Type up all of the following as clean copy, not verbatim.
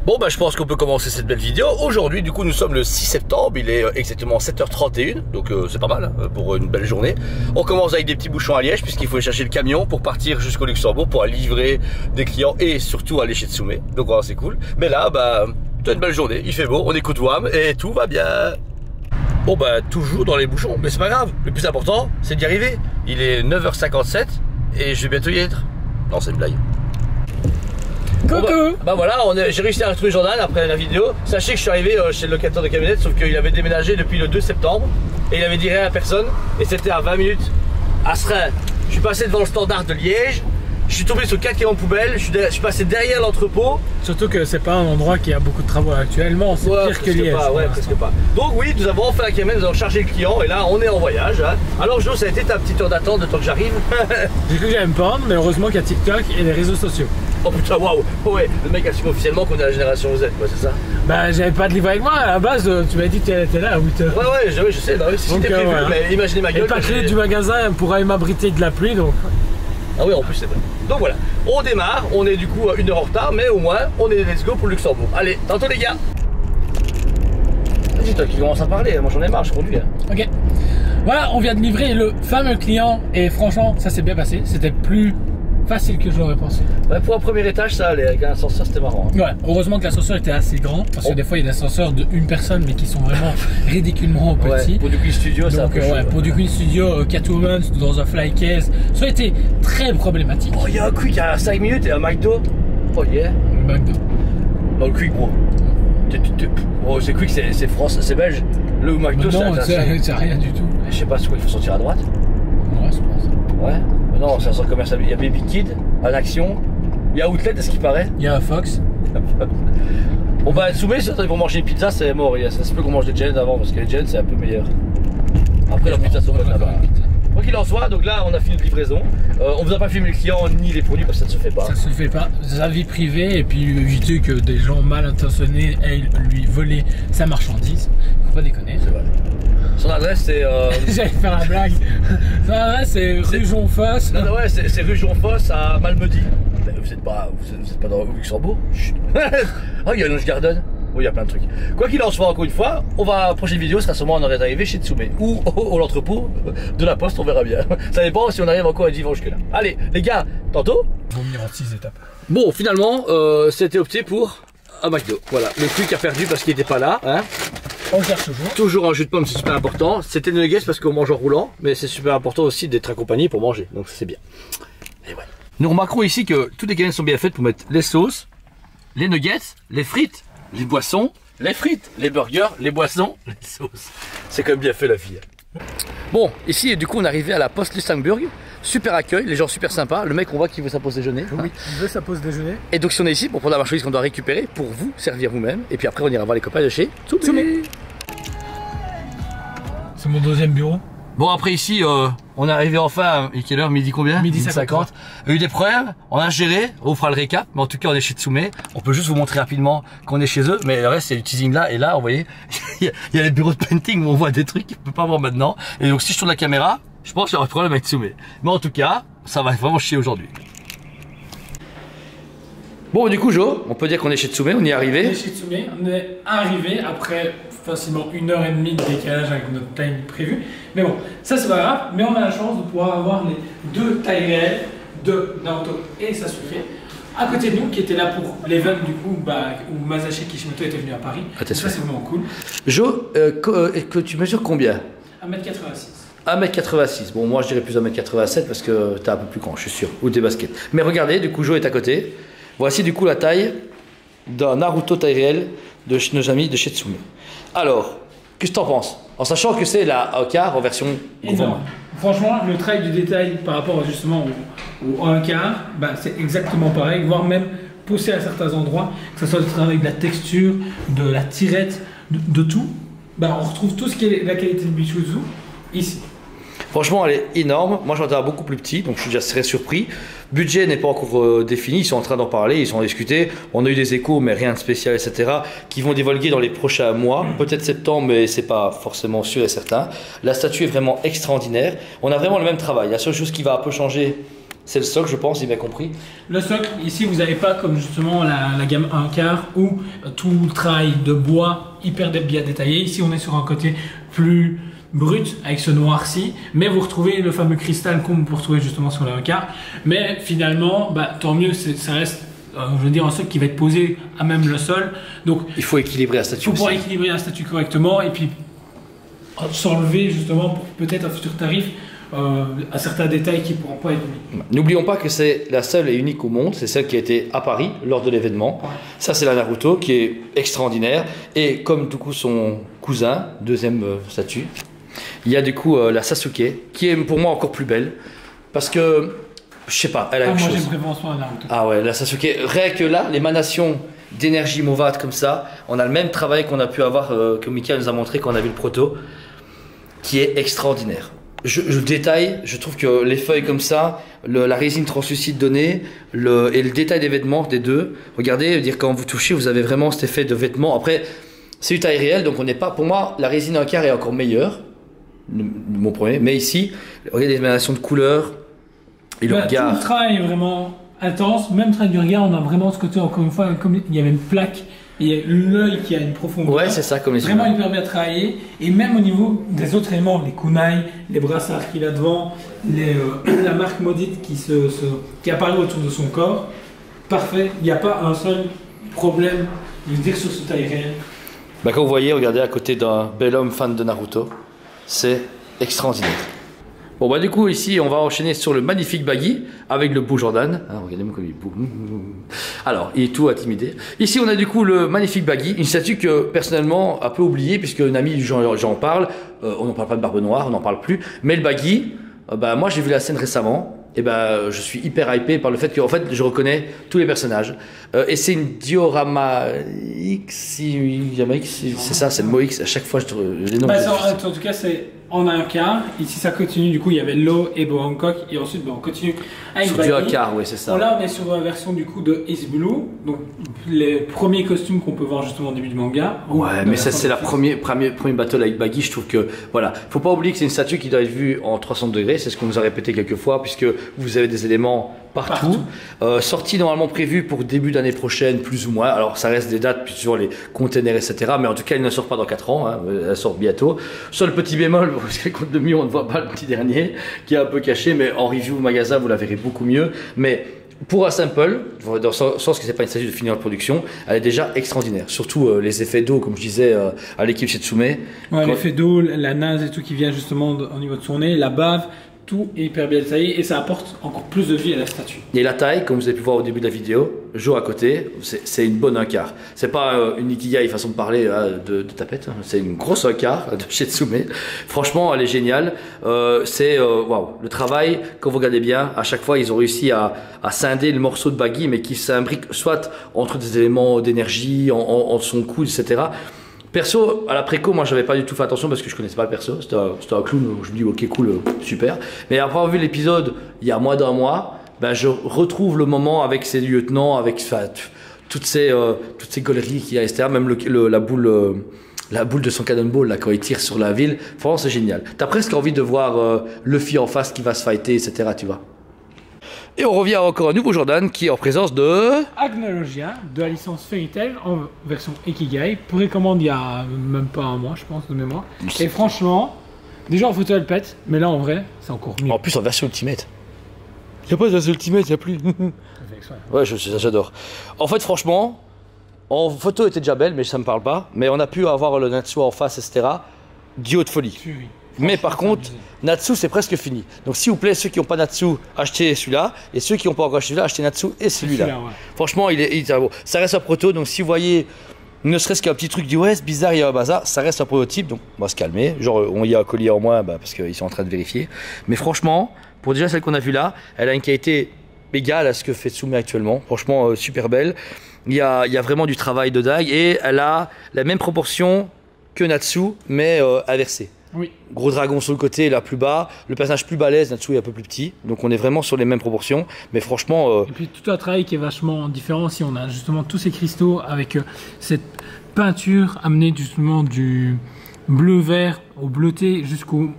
Bon bah je pense qu'on peut commencer cette belle vidéo. Aujourd'hui du coup nous sommes le 6 septembre, il est exactement 7h31, donc c'est pas mal hein, pour une belle journée. On commence avec des petits bouchons à Liège puisqu'il faut aller chercher le camion pour partir jusqu'au Luxembourg pour aller livrer des clients et surtout aller chez Tsoumé. Donc voilà, c'est cool. Mais là bah c'est une belle journée, il fait beau, on écoute Wham et tout va bien. Bon bah toujours dans les bouchons, mais c'est pas grave, le plus important c'est d'y arriver. Il est 9h57 et je vais bientôt y être. Non c'est une blague. Coucou. Bah voilà, j'ai réussi à retrouver Jordan après la vidéo. Sachez que je suis arrivé chez le locateur de camionnette, sauf qu'il avait déménagé depuis le 2 septembre et il avait dit rien à personne et c'était à 20 minutes à Seraing. Je suis passé devant le standard de Liège, je suis tombé sur 4 camions de poubelle, je suis passé derrière l'entrepôt. Surtout que c'est pas un endroit qui a beaucoup de travaux actuellement, c'est pire que Liège. Ouais, presque pas. Donc oui, nous avons fait la camionnette, nous avons chargé le client et là on est en voyage. Hein. Alors Jo, ça a été ta petite heure d'attente de temps que j'arrive. J'ai cru que j'allais me pendre, mais heureusement qu'il y a TikTok et les réseaux sociaux. Oh putain, waouh! Ouais, le mec assume officiellement qu'on est la génération Z, quoi, c'est ça? Bah, j'avais pas de livre avec moi, à la base, tu m'as dit que t'étais là à 8h. Ouais, je sais, bah oui, c'était prévu, voilà. Mais imaginez ma gueule. Et pas clé du magasin pour aller m'abriter de la pluie, donc. Ah oui, en plus, c'est vrai. Donc voilà, on démarre, on est du coup à 1 heure en retard, mais au moins, on est let's go pour le Luxembourg. Allez, tantôt les gars! Vas-y, toi qui commence à parler, moi j'en ai marre, je conduis. Hein. Ok. Voilà, on vient de livrer le fameux client, et franchement, ça s'est bien passé, c'était plus facile que je l'aurais pensé. Ouais, pour un premier étage, ça allait, avec un ascenseur, c'était marrant. Hein. Ouais, heureusement que l'ascenseur était assez grand, parce que des fois il y a des ascenseurs de une personne, mais qui sont vraiment ridiculement petits. Ouais, pour du Queen Studio, ça a peu ouais, pour du Queen Studio, Catwoman dans un fly case, ça a été très problématique. Oh, il y a un Quick à 5 minutes et un McDo. Oh yeah. Le McDo. Non, le Quick, gros. Oh, c'est Quick, c'est France, c'est belge. Le McDo, c'est rien du tout. Je sais pas, c'est quoi, il faut sortir à droite? Ouais, je pense. Ouais. Non, c'est un centre commercial. Il y a Baby Kid, à l'Action. Il y a Outlet, à ce qui paraît. Il y a un Fox. On va Tsoumé, si pour manger une pizza, c'est mort. Ça se peut qu'on mange des Giant avant, parce que les Giant, c'est un peu meilleur. Après, la pizza sont bonnes là-bas. Quoi qu'il en soit, donc là, on a fini de livraison. On vous a pas filmé le client ni les produits, parce que ça ne se fait pas. Ça se fait pas. Sa vie privée, et puis éviter que des gens mal intentionnés aillent lui voler sa marchandise. Faut pas déconner. C'est vrai. Son adresse c'est... J'allais faire la blague. Son adresse c'est rue Jonfosse. Non, ouais, c'est rue Jonfosse à Malmedy. Vous êtes pas dans le Luxembourg? Chut. Oh, il y a Lounge Garden. Oui, il y a plein de trucs. Quoi qu'il en soit, encore une fois, la prochaine vidéo sera sûrement on aurait arrivé chez Tsoumé. Ou au l'entrepôt de la poste, on verra bien. Ça dépend si on arrive encore à dimanche que là. Allez, les gars, tantôt. Vomir en 6 étapes. Bon, finalement, c'était opté pour un McDo. Voilà, le truc a perdu parce qu'il n'était pas là. Hein. On cherche toujours. Toujours un jus de pomme, c'est super important. C'était des nuggets parce qu'on mange en roulant, mais c'est super important aussi d'être accompagné pour manger. Donc c'est bien. Et ouais. Nous remarquerons ici que toutes les canettes sont bien faites pour mettre les sauces, les nuggets, les frites, les boissons, les frites, les burgers, les boissons, les sauces. C'est quand même bien fait la fille. Bon, ici du coup on est arrivé à la poste Luxembourg. Super accueil, les gens super sympas. Le mec on voit qu'il veut sa pause déjeuner. Oui, il veut sa pause déjeuner. Et donc si on est ici pour prendre la marchandise qu'on doit récupérer pour vous servir vous-même. Et puis après on ira voir les copains de chez Tsoumé. C'est mon deuxième bureau. Bon après ici on est arrivé enfin, et quelle heure? Midi combien? Midi 50. Il y a eu des problèmes, on a géré, on vous fera le récap, mais en tout cas on est chez Tsoumé. On peut juste vous montrer rapidement qu'on est chez eux, mais le reste c'est du teasing là, et là vous voyez, il y a les bureaux de painting où on voit des trucs qu'on peut pas voir maintenant. Et donc si je tourne la caméra, je pense qu'il y aura un problème avec Tsoumé. Mais en tout cas, ça va vraiment chier aujourd'hui. Bon du coup Jo, on peut dire qu'on est chez Tsoumé, on y est arrivé. On est chez Tsoumé, on est arrivé après facilement 1h30 de décalage avec notre time prévu. Mais bon, ça c'est pas grave, mais on a la chance de pouvoir avoir les deux tailles réelles de Naruto et Sasuke à côté de nous, qui étaient là pour l'event du coup, où Masashi Kishimoto était venu à Paris. Ah, ça c'est vraiment cool. Jo, que tu mesures combien? 1m86. 1m86, bon moi je dirais plus 1m87 parce que t'es un peu plus grand, je suis sûr, ou des baskets. Mais regardez, du coup Jo est à côté. Voici du coup la taille d'un Naruto taille réelle de nos amis de chez Tsoumé. Alors, qu'est-ce que t'en penses? En sachant que c'est la A4 en version énorme. Franchement, le travail du détail par rapport justement au A4, c'est exactement pareil, voire même poussé à certains endroits, que ce soit le travail de la texture, de la tirette, de tout. On retrouve tout ce qui est la qualité de Bichuzou ici. Franchement, elle est énorme. Moi, j'en ai beaucoup plus petit, donc je suis déjà très surpris. Budget n'est pas encore défini. Ils sont en train d'en parler, ils sont en discuter. On a eu des échos, mais rien de spécial, etc. qui vont divulguer dans les prochains mois. Peut-être septembre, mais c'est pas forcément sûr et certain. La statue est vraiment extraordinaire. On a vraiment le même travail. La seule chose qui va un peu changer, C'est le socle, je pense, j'ai bien compris. Le socle, ici, vous n'avez pas comme justement la gamme 1 quart où tout le travail de bois hyper bien détaillé. Ici, on est sur un côté plus brut avec ce noirci, mais vous retrouvez le fameux cristal qu'on peut retrouver justement sur le 1 quart. Mais finalement, tant mieux, ça reste, je veux dire, un socle qui va être posé à même le sol. Donc, il faut équilibrer la statue. Il faut pouvoir équilibrer la statue correctement et puis s'enlever justement pour peut-être un futur tarif. À certains détails qui ne pourront pas être mis. N'oublions pas que c'est la seule et unique au monde, c'est celle qui a été à Paris lors de l'événement. Ouais. Ça, c'est la Naruto qui est extraordinaire. Et comme du coup son cousin, deuxième statue, il y a du coup la Sasuke qui est pour moi encore plus belle parce que je sais pas, elle a quelque chose. Moi, j'ai une préférence pour la Naruto. Ah ouais, la Sasuke. Rien que là, l'émanation d'énergie mauvate comme ça, on a le même travail qu'on a pu avoir, que Mika nous a montré quand on a vu le proto, qui est extraordinaire. Je détaille, je trouve que les feuilles comme ça, la résine translucide donnée et le détail des vêtements des deux, regardez, dire quand vous touchez, vous avez vraiment cet effet de vêtement. Après, c'est une taille réelle, donc on n'est pas. Pour moi, la résine 1 quart est encore meilleure, mon premier. Mais ici, regardez l'émanation de couleurs et le regard. Tout le travail est vraiment intense, même travail du regard, on a vraiment ce côté, encore une fois, comme il y avait une plaque. Il y a l'œil qui a une profondeur. Ouais, c'est ça, comme les vraiment hyper bien travaillé. Et même au niveau des autres éléments, les kunai, les brassards qu'il a devant, la marque maudite qui apparaît autour de son corps, parfait. Il n'y a pas un seul problème, je veux dire, sur ce taille réel. Quand vous voyez, regardez à côté d'un bel homme fan de Naruto, c'est extraordinaire. Bon du coup ici on va enchaîner sur le magnifique baggy avec le beau Jordan. Regardez-moi comme il est beau. Alors il est tout intimidé. Ici on a du coup le magnifique baggy, une statue que personnellement un peu oubliée puisque un ami j'en parle, on n'en parle pas de Barbe Noire, on n'en parle plus. Mais le baggy, moi j'ai vu la scène récemment. Et je suis hyper hypé par le fait que en fait je reconnais tous les personnages et c'est une diorama X, c'est ça, c'est le mot X à chaque fois les noms. En tout cas c'est en 1 quart. Ici ça continue, du coup il y avait Lo et Bo Hancock et ensuite on continue avec sur du 1 quart, oui c'est ça. Là on est sur la version du coup de Ace Blue, donc les premiers costumes qu'on peut voir justement au début du manga. Ouais, mais ça c'est la premier battle avec Baggy. Je trouve que voilà, faut pas oublier que c'est une statue qui doit être vue en 300 degrés, c'est ce qu'on nous a répété quelques fois puisque vous avez des éléments partout. Sortie normalement prévue pour début d'année prochaine, plus ou moins. Alors ça reste des dates puis sur les containers, etc. Mais en tout cas, elle ne sort pas dans 4 ans. Elle sort bientôt. Seul petit bémol, parce que compte de mieux, on ne voit pas le petit dernier, qui est un peu caché. Mais en review magasin, vous la verrez beaucoup mieux. Mais pour un sample, dans le sens que c'est pas une statue de finir de production, elle est déjà extraordinaire. Surtout les effets d'eau, comme je disais à l'équipe Setsume. Ouais, l'effet d'eau, la naze et tout qui vient justement au niveau de son nez, la bave. Tout est hyper bien détaillé et ça apporte encore plus de vie à la statue. Et la taille, comme vous avez pu voir au début de la vidéo, Jo à côté, c'est une bonne 1 quart. C'est pas une Ikigai façon de parler de tapette, c'est une grosse 1 quart de chez Tsume. Franchement, elle est géniale. Waouh, le travail, quand vous regardez bien, à chaque fois ils ont réussi à scinder le morceau de baggy, mais qui s'imbrique soit entre des éléments d'énergie, en son coude, etc. Perso, à la préco, moi j'avais pas du tout fait attention parce que je connaissais pas le perso, c'était un clown, donc je me dis ok cool, super. Mais après avoir vu l'épisode il y a moins d'un mois, je retrouve le moment avec ses lieutenants, avec toutes ces gauleries qu'il y a, etc. Même la boule de son cannonball là, quand il tire sur la ville, franchement c'est génial. T'as presque envie de voir Luffy en face qui va se fighter, etc. Tu vois. Et on revient encore à un nouveau Jordan qui est en présence de Agnologia de la licence Fairy Tail en version Ikigai, précommande il y a même pas un mois je pense de mémoire. Et franchement, déjà en photo elle pète, mais là en vrai c'est encore mieux. En plus en version Ultimate. Il n'y a pas de version Ultimate, il n'y a plus. Ouais, j'adore. En fait franchement, en photo elle était déjà belle mais ça me parle pas. Mais on a pu avoir le Natsu en face, etc. Dio de folie. Oui. Mais par contre, Natsu c'est presque fini. Donc s'il vous plaît, ceux qui n'ont pas Natsu, achetez celui-là. Et ceux qui n'ont pas encore acheté celui-là, achetez Natsu et celui-là. Ouais. Franchement, il est beau. Ça reste un proto, donc si vous voyez, ne serait-ce qu'un petit truc du ouais, c'est bizarre, il y a un bazar, ça reste un prototype, donc on va se calmer. Genre, on y a un collier en moins parce qu'ils sont en train de vérifier. Mais franchement, pour déjà celle qu'on a vue là, elle a une qualité égale à ce que fait Tsume actuellement. Franchement, super belle. Il y a vraiment du travail de dingue et elle a la même proportion que Natsu, mais inversée. Oui. Gros dragon sur le côté, là plus bas, le personnage plus balèze, Natsu est un peu plus petit, donc on est vraiment sur les mêmes proportions, mais franchement... Et puis tout un travail qui est vachement différent, si on a justement tous ces cristaux avec cette peinture amenée justement bleu-vert au bleuté jusqu'au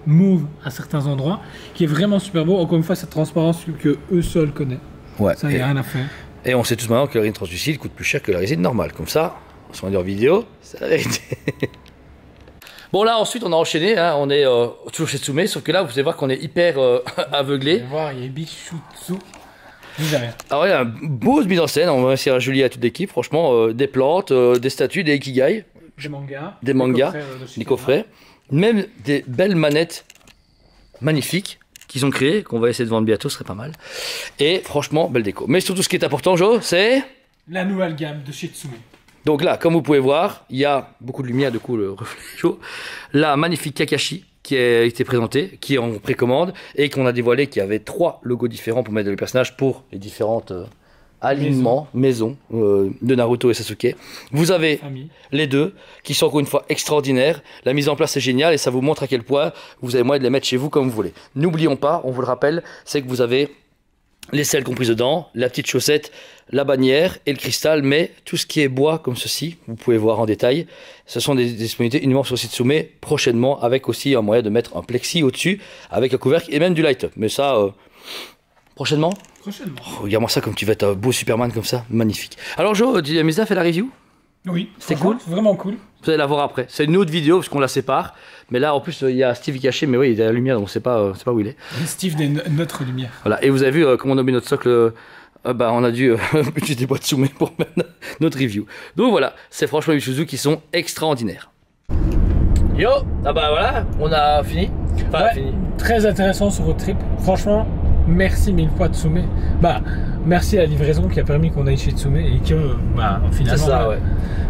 mauve à certains endroits, qui est vraiment super beau. Encore une fois, cette transparence que eux seuls connaissent. Ouais. Ça, il n'y a rien à faire. Et on sait tous maintenant que la résine translucide coûte plus cher que la résine normale. Comme ça, on se rend en vidéo, c'est la vérité. Bon là ensuite on a enchaîné, hein, on est toujours chez Tsume, sauf que là vous allez voir qu'on est hyper aveuglé. Vous allez voir, il y a Bichutsu. Rien. Alors il y a un beau mise en scène, on va remercier à Julie et à toute l'équipe, franchement, des plantes, des statues, des ikigai. Des mangas. Des coffrets. Même des belles manettes magnifiques qu'ils ont créées, qu'on va essayer de vendre bientôt, ce serait pas mal. Et franchement, belle déco. Mais surtout ce qui est important, Jo, c'est... la nouvelle gamme de chez Tsume. Donc là, comme vous pouvez voir, il y a beaucoup de lumière, du coup le reflet chaud. La magnifique Kakashi qui a été présentée, qui est en précommande et qu'on a dévoilé, qui avait 3 logos différents pour mettre les personnages pour les différentes alignements, maisons de Naruto et Sasuke. Vous avez les deux qui sont encore une fois extraordinaires. La mise en place est géniale et ça vous montre à quel point vous avez moyen de les mettre chez vous comme vous voulez. N'oublions pas, on vous le rappelle, c'est que vous avez les selles comprises dedans, la petite chaussette, la bannière et le cristal, mais tout ce qui est bois comme ceci, vous pouvez voir en détail, ce sont des disponibilités uniquement sur le site Tsume prochainement, avec aussi un moyen de mettre un plexi au-dessus, avec un couvercle et même du light-up. Mais ça, prochainement. Prochainement. Oh, regarde-moi ça comme tu vas être un beau Superman comme ça, magnifique. Alors Jo, Misa fait la review? Oui, c'était cool. Vraiment cool. Vous allez la voir après. C'est une autre vidéo parce qu'on la sépare. Mais là, en plus, il y a Steve caché, mais oui, il y a la lumière, donc on ne sait pas où il est. Steve notre lumière. Voilà. Et vous avez vu comment on a mis notre socle. On a dû utiliser des boîtes Tsume pour mettre notre review. Donc voilà, c'est franchement les Suzuki qui sont extraordinaires. Yo, voilà, on a fini. Enfin, ouais, fini. Très intéressant sur votre trip. Franchement, merci 1000 fois Tsume. Merci à la livraison qui a permis qu'on aille chez Tsume et que finalement. C'est ça, ouais.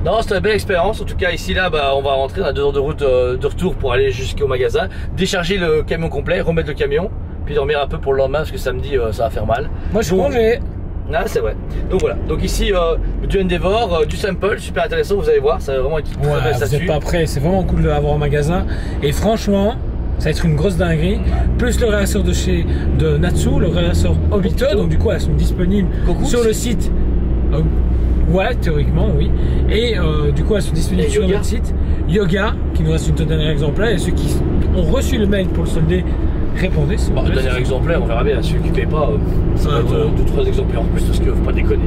Non, c'était une belle expérience. En tout cas, ici, là, on va rentrer. On a 2 heures de route de retour pour aller jusqu'au magasin, décharger le camion complet, remettre le camion, puis dormir un peu pour le lendemain parce que samedi, ça va faire mal. Moi, je suis congé. Ah, c'est vrai. Donc voilà. Donc ici, du Endeavor, du sample, super intéressant. Vous allez voir, ça va vraiment être très belle statue. Vous n'êtes pas prêts. C'est vraiment cool de l'avoir au magasin. Et franchement, ça va être une grosse dinguerie. Plus le réassort de Natsu, le réassort Obito. Donc du coup, elles sont disponibles sur le site. Ouais, théoriquement, oui. Et du coup, elles sont disponibles sur notre site. Yoga, qui nous reste une dernière exemplaire. Et ceux qui ont reçu le mail pour le solder, répondez. Le dernier exemplaire, on verra bien. Ceux qui ne payent pas, ça va être 2-3 exemplaires en plus, parce qu'il ne faut pas déconner.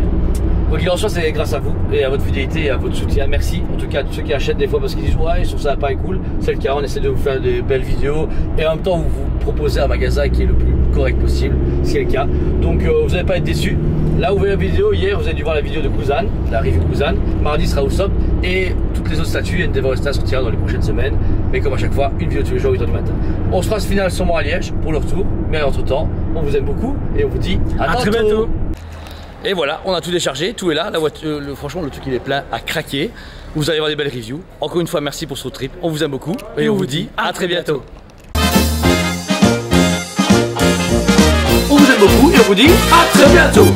Quoi qu'il en soit, c'est grâce à vous et à votre fidélité et à votre soutien. Merci en tout cas à tous ceux qui achètent des fois parce qu'ils disent ouais, je trouve ça pas cool. C'est le cas, on essaie de vous faire des belles vidéos et en même temps vous proposez un magasin qui est le plus correct possible, ce qui est le cas. Donc vous n'allez pas être déçus. Là, vous voyez la vidéo, hier vous avez dû voir la vidéo de Kuzan, la review Kuzan. Mardi sera Usopp et toutes les autres statues Endeavor Star sortira dans les prochaines semaines. Mais comme à chaque fois, une vidéo tous les jours 8h du matin. On se fera ce final sûrement à Liège pour le retour. Mais entre temps, on vous aime beaucoup et on vous dit à très bientôt. Et voilà, on a tout déchargé, tout est là, la voiture, franchement le truc il est plein à craquer. Vous allez avoir des belles reviews. Encore une fois, merci pour ce trip, on vous aime beaucoup et on vous dit à très bientôt. On vous aime beaucoup et on vous dit à très bientôt.